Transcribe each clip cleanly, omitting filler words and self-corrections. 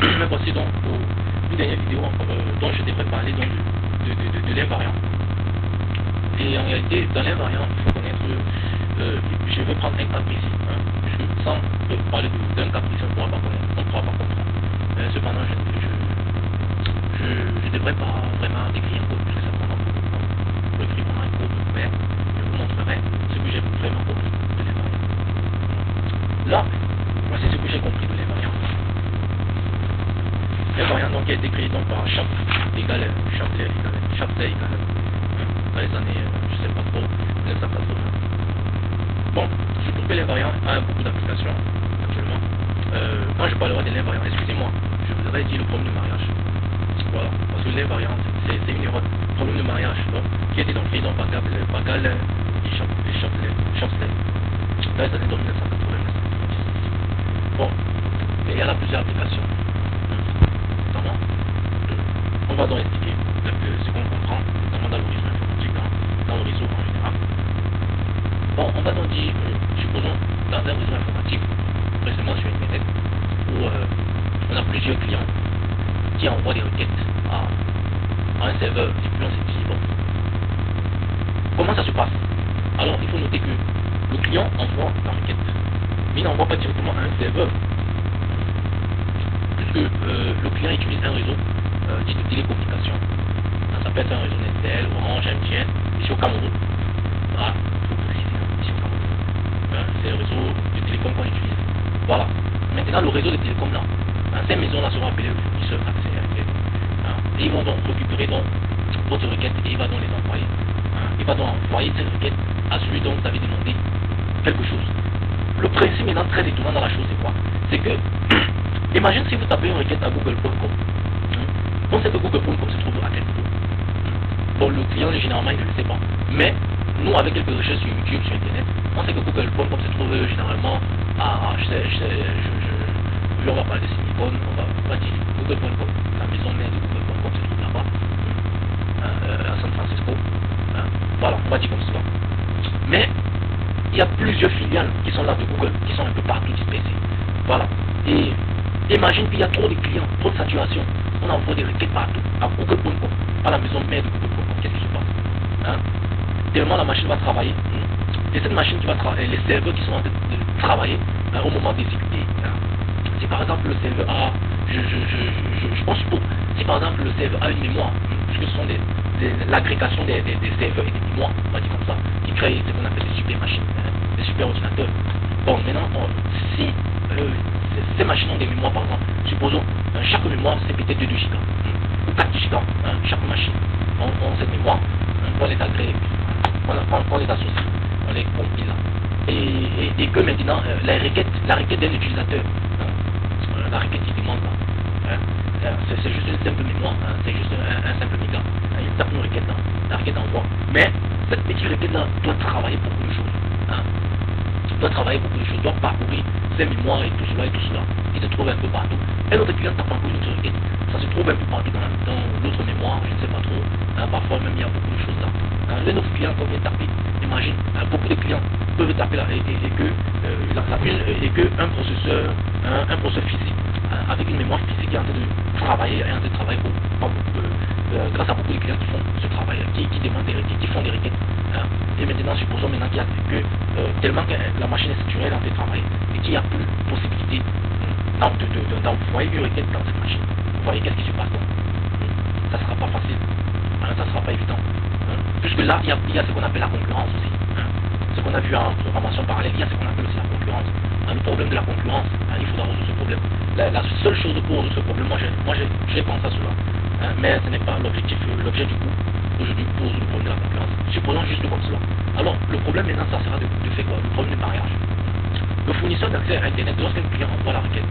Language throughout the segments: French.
Mais voici donc une dernière vidéo dont je devrais parler donc de l'invariant. Et en réalité, dans l'invariant, il faut connaître, je vais prendre un cas précis, sans parler d'un cas précis, on ne pourra pas connaître, on ne pourra pas comprendre. Cependant, je ne devrais pas vraiment écrire un code, parce que ça prendra beaucoup de temps. Pour écrire pendant un code, mais je vous montrerai ce que j'ai vraiment compris de l'invariant. Là, voici ce que j'ai compris de l'invariant. L'invariant donc a été créé donc par Chaplet égale dans les années, je sais pas trop, 1980. Bon, je trouve que l'invariant a beaucoup d'applications actuellement. Quand je parlerai de l'invariant, excusez-moi, je vous aurais dit le problème de mariage. Voilà, parce que l'invariant, c'est une erreur. Problème de mariage, donc, qui a été donc créé par Gall et Chaplet dans les années 1980. Bon, et il y a là plusieurs applications. Notamment, on va donc expliquer ce qu'on comprend, notamment dans l'horizon informatique, dans le réseau en général. Bon, on va donc dire, supposons, dans un réseau informatique, précisément sur Internet, où on a plusieurs clients qui envoient des requêtes à un serveur, et puis on s'est dit, bon, comment ça se passe? Alors, il faut noter que le client envoie la requête, mais il n'envoie pas directement à un serveur, puisque le client utilise un réseau dit de télécommunication. Ça peut être un réseau Nestel, Orange, MTN, ici au Cameroun. Voilà, il faut préciser, ici au Cameroun. C'est le réseau de télécom qu'on utilise. Voilà. Maintenant, le réseau de télécom là, ces maisons là seront appelées le fournisseur accès à requête. Et ils vont donc récupérer donc votre requête et il va donc les envoyer. Il va donc envoyer cette requête à celui dont vous avez demandé quelque chose. Le principe maintenant très étonnant dans la chose, c'est quoi? C'est que, imagine si vous tapez une requête à google.com. On sait que google.com se trouve à quel niveau. Bon, le client généralement il ne le sait pas. Mais nous, avec quelques recherches sur YouTube, sur Internet, on sait que google.com se trouve généralement à, on va parler de Silicon, on va dire google.com, la maison mère de google.com se trouve là-bas, à San Francisco. Voilà, on va dire comme ça. Mais il y a plusieurs filiales qui sont là de Google, qui sont un peu partout dispersées. Voilà. Et imagine qu'il y a trop de clients, trop de saturation. On envoie des requêtes partout, à google.com, à la maison mère de google.com. Qu'est-ce qui se passe? Tellement la machine va travailler. Et cette machine qui va travailler, les serveurs qui sont en train de travailler au moment d'exécuter. Si par exemple le serveur a, je pense pour, si par exemple le serveur a une mémoire, puisque ce sont l'agrégation des serveurs et des mémoires, on va dire comme ça, qui crée ce qu'on appelle des super machines, des super ordinateurs. Bon, maintenant, si ces machines ont des mémoires, par exemple, supposons, chaque mémoire c'est peut-être 2 gigas, ou 4 gigas, chaque machine, on cette mémoire, on les agrège, on les associe, on les compile là. Et que maintenant, la requête d'un utilisateur, la requête qui demande là, c'est juste une simple mémoire, c'est juste un simple méga. Il tape une requête là, la requête envoie. Mais cette petite requête là doit travailler beaucoup de choses. Doit travailler beaucoup de choses, doit parcourir ses mémoires et tout cela, qui se trouve un peu partout. Et notre client tape encore une autre requête, ça se trouve un peu partout dans l'autre mémoire, je ne sais pas trop. Parfois même il y a beaucoup de choses là. Les autres clients qu'on vient taper, imagine, beaucoup de clients peuvent taper là et que un processeur physique avec une mémoire physique est en train de travailler, grâce à beaucoup de clients qui font ce travail, qui demandent des requêtes, qui font des requêtes. Et maintenant, supposons maintenant qu'il y a que tellement que la machine est saturée dans des travail et qu'il n'y a plus de possibilité d'envoyer une requête dans cette machine. Vous voyez qu'est-ce qui se passe donc? Ça ne sera pas facile, ça ne sera pas évident. Puisque là, il y a ce qu'on appelle la concurrence aussi. Ce qu'on a vu en programmation parallèle, il y a ce qu'on appelle aussi la concurrence. Le problème de la concurrence, il faudra résoudre ce problème. La seule chose pour résoudre ce problème, moi j'ai pensé à cela. Mais ce n'est pas l'objet du coup, aujourd'hui, pour résoudre le problème de la concurrence. Supposons juste comme cela. Alors, le problème maintenant, ça sera de faire quoi? Le problème du mariage. Le fournisseur d'accès à Internet, lorsqu'un client envoie la requête,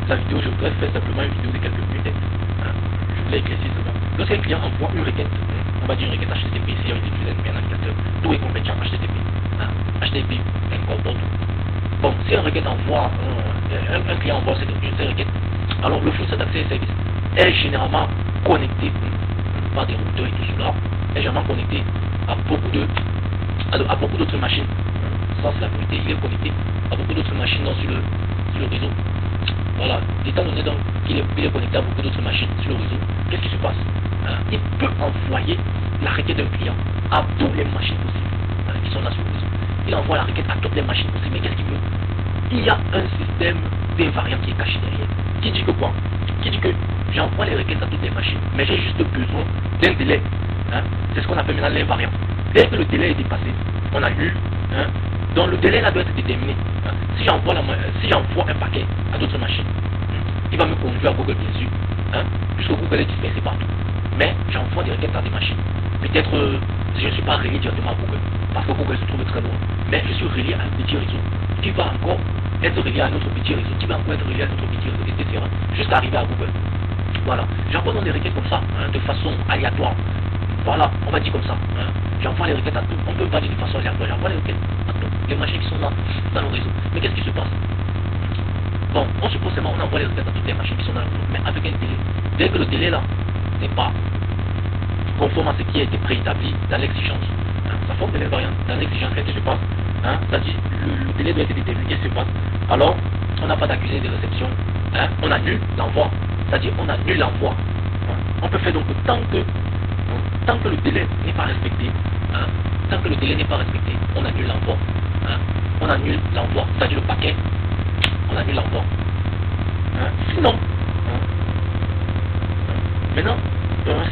la vidéo, je voudrais faire simplement une vidéo de quelques minutes. Je voulais éclaircir cela. Lorsqu'un client envoie une requête, on va dire une requête HTTP, si on utilise un navigateur, tout est compétent HTTP. HTTP incorpore tout. Bon, si un requête envoie, un client envoie cette requête, alors le fournisseur d'accès et service est généralement connecté par des routeurs et tout cela, est généralement connecté à beaucoup d'autres machines. Ça c'est la vérité, il est connecté à beaucoup d'autres machines sur le réseau. Voilà, étant donné donc qu'il est connecté à beaucoup d'autres machines sur le réseau, qu'est-ce qui se passe? Il peut envoyer la requête d'un client à toutes les machines possibles qui sont là sur le réseau. Il envoie la requête à toutes les machines possibles, mais qu'est-ce qu'il veut? Il y a un système d'invariant qui est caché derrière, qui dit que quoi? Qui dit que j'envoie les requêtes à toutes les machines, mais j'ai juste besoin d'un délai. C'est ce qu'on appelle maintenant l'invariant. Dès que le délai est dépassé, on annule. Donc le délai là doit être déterminé. Si j'envoie un paquet à d'autres machines, il va me conduire à Google bien sûr, puisque Google est dispersé partout. Mais j'envoie des requêtes à des machines. Peut-être si je ne suis pas relié directement à Google, parce que Google se trouve très loin, mais je suis relié à un petit réseau qui va encore être relié à un autre petit réseau, qui va encore être relié à un autre petit réseau, etc. Jusqu'à arriver à Google. Voilà. J'envoie donc des requêtes comme ça, de façon aléatoire. Voilà, on va dire comme ça. J'envoie les requêtes à tout. On peut pas dire de façon aléatoire. J'envoie les requêtes à tout. Les machines qui sont là, dans le réseau. Mais qu'est-ce qui se passe? Bon, on suppose seulement on envoie les requêtes à toutes les machines qui sont dans le réseau, mais avec un délai. Dès que le délai là n'est pas conforme à ce qui a été préétabli dans l'exigence, ça forme de l'invariant. Dans l'exigence, qu'est-ce qui se passe? C'est-à-dire, le délai doit être déterminé. Qu'est-ce qui se passe? Alors, on n'a pas d'accusé de réception. On annule l'envoi. C'est-à-dire, on annule l'envoi. On peut faire donc tant que le délai n'est pas respecté, tant que le délai n'est pas respecté, on annule l'envoi. On annule l'envoi, c'est-à-dire le paquet, on annule l'envoi. Sinon, maintenant,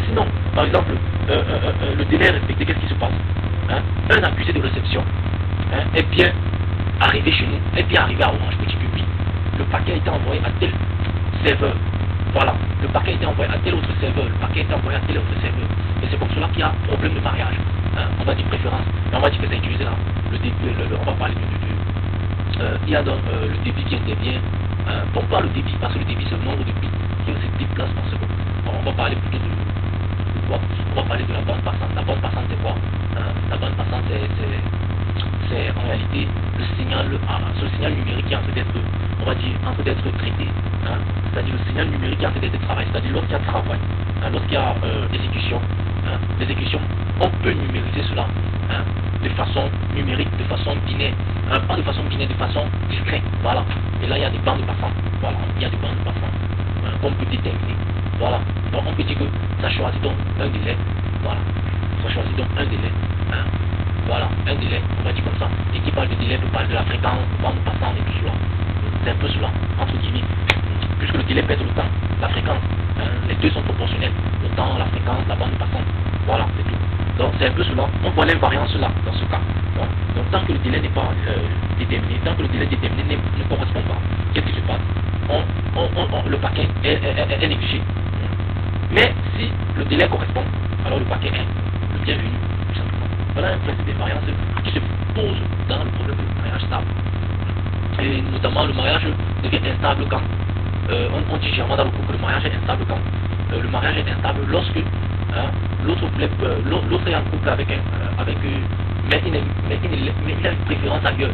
sinon, par exemple, le délai est respecté, qu'est-ce qui se passe? Un accusé de réception est bien arrivé chez nous, est bien arrivé à Orange Petit Public. Le paquet a été envoyé à tel serveur. Voilà, le paquet a été envoyé à tel autre serveur, le paquet a été envoyé à tel autre serveur. Et c'est comme cela qu'il y a problème de mariage. On va dire préférence. Et on va dire que c'est utilisé là. On va parler il y a donc le débit qui intervient. Bon, pas le débit, parce que le débit c'est le nombre de bits qui se déplacent par seconde. On va parler plutôt de quoi? On va parler de la bande passante. La bande passante c'est quoi? La bande passante c'est en réalité le signal numérique qui est en train d'être, on va dire, en train d'être traité. C'est-à-dire le signal numérique qui est en train d'être travaillé. C'est-à-dire lorsqu'il y a travail, lorsqu'il y a l'exécution, on peut numériser cela de façon numérique, de façon binaire. Pas de façon binaire, de façon discrète. Voilà. Et là, il y a des bandes passantes. Voilà. Il y a des bandes passantes qu'on peut déterminer. Voilà. Donc, on peut dire que ça choisit donc un délai. Voilà. Ça choisit donc un délai. Voilà. Un délai, on va dire comme ça. Et qui parle de délai peut parler de la fréquence, bande passante et tout cela. C'est un peu cela, entre guillemets. Puisque le délai pèse le temps, la fréquence. Les deux sont proportionnels. Le temps, la fréquence, la bande passante. Voilà, c'est tout. Donc c'est un peu cela. On voit l'invariance là, dans ce cas. Donc tant que le délai n'est pas déterminé, tant que le délai déterminé ne correspond pas, qu'est-ce qui se passe? Le paquet est négligé. Mais si le délai correspond, alors le paquet est le bienvenu, tout simplement. Voilà un principe d'invariance qui se pose dans le problème du mariage stable. Et notamment le mariage devient instable quand on dit généralement dans le couple, le mariage est instable quand le mariage est instable lorsque l'autre est en couple avec mais il a une préférence ailleurs.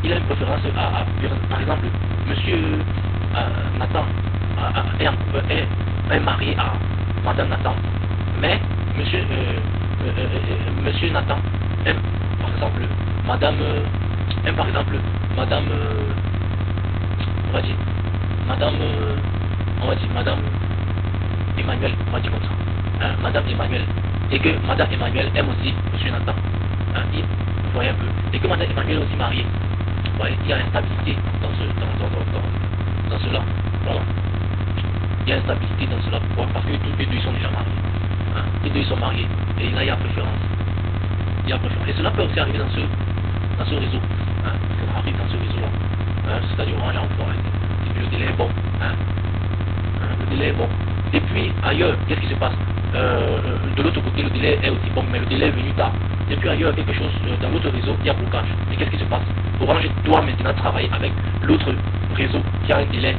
Il a une préférence par exemple, monsieur Nathan est marié à madame Nathan, mais monsieur Nathan aime par exemple madame on va dire madame Emmanuel, on va dire comme ça. Madame Emmanuel. Et que madame Emmanuel aime aussi monsieur Nathan. Vous voyez un peu. Et que madame Emmanuel est aussi mariée. Vous voyez, il y a instabilité dans cela. Voilà. Il y a instabilité dans cela. Pourquoi? Parce que tous les deux sont déjà mariés. Les deux sont mariés. Et là, il y a préférence. Et cela peut aussi arriver dans ce réseau. Ça arrive dans ce réseau-là. C'est-à-dire Orange Envoie. Et puis le délai est bon. Le délai est bon. Et puis ailleurs, qu'est-ce qui se passe? De l'autre côté, le délai est aussi bon, mais le délai est venu tard. Et puis ailleurs, quelque chose, dans l'autre réseau, il y a blocage. Et qu'est-ce qui se passe? Orange doit maintenant travailler avec l'autre réseau qui a un délai,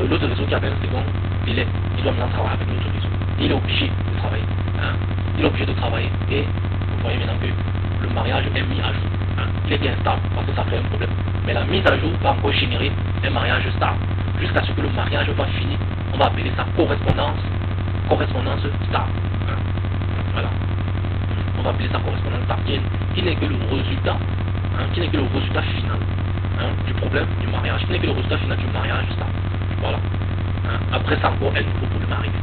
l'autre réseau qui a un second délai. Il doit maintenant travailler avec l'autre réseau. Et il est obligé de travailler. Il est obligé de travailler. Et vous voyez maintenant que le mariage est mis à jour. Il est bien stable parce que ça fait un problème. Mais la mise à jour va encore générer un mariage stable. Jusqu'à ce que le mariage va finir. On va appeler ça correspondance stable. Voilà. On va appeler ça correspondance stable, qui n'est que le résultat, final du problème du mariage, qui n'est que le résultat final du mariage stable. Voilà. Après ça encore, un nouveau problème arrive.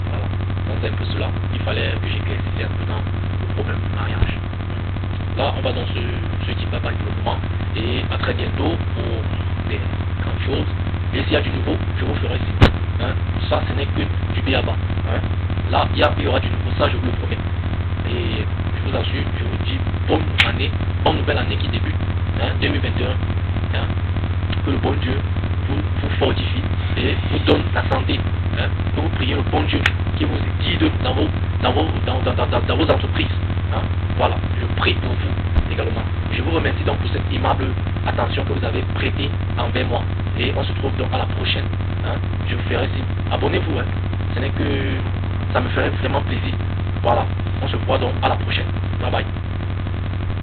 Voilà. Donc c'est un peu cela. Il fallait que j'éclaircisse un peu dans le problème du mariage. Là, on va dans ce type de développement. Et à très bientôt pour des grandes choses. Et s'il y a du nouveau, je vous ferai signe. Ça, ce n'est que du B.A.B.A. Là, il y aura du nouveau, ça je vous le promets. Et je vous assure, je vous dis bonne année, bonne nouvelle année qui débute, 2021. Que le bon Dieu vous fortifie et vous donne la santé. Que vous priez le bon Dieu qui vous guide dans vos entreprises. Voilà, je prie pour vous également. Je vous remercie donc pour cette aimable attention que vous avez prêtée envers moi. Et on se trouve donc à la prochaine. Je vous ferai signe. Abonnez-vous. Ce n'est que ça me ferait vraiment plaisir. Voilà, on se voit donc à la prochaine. Bye bye.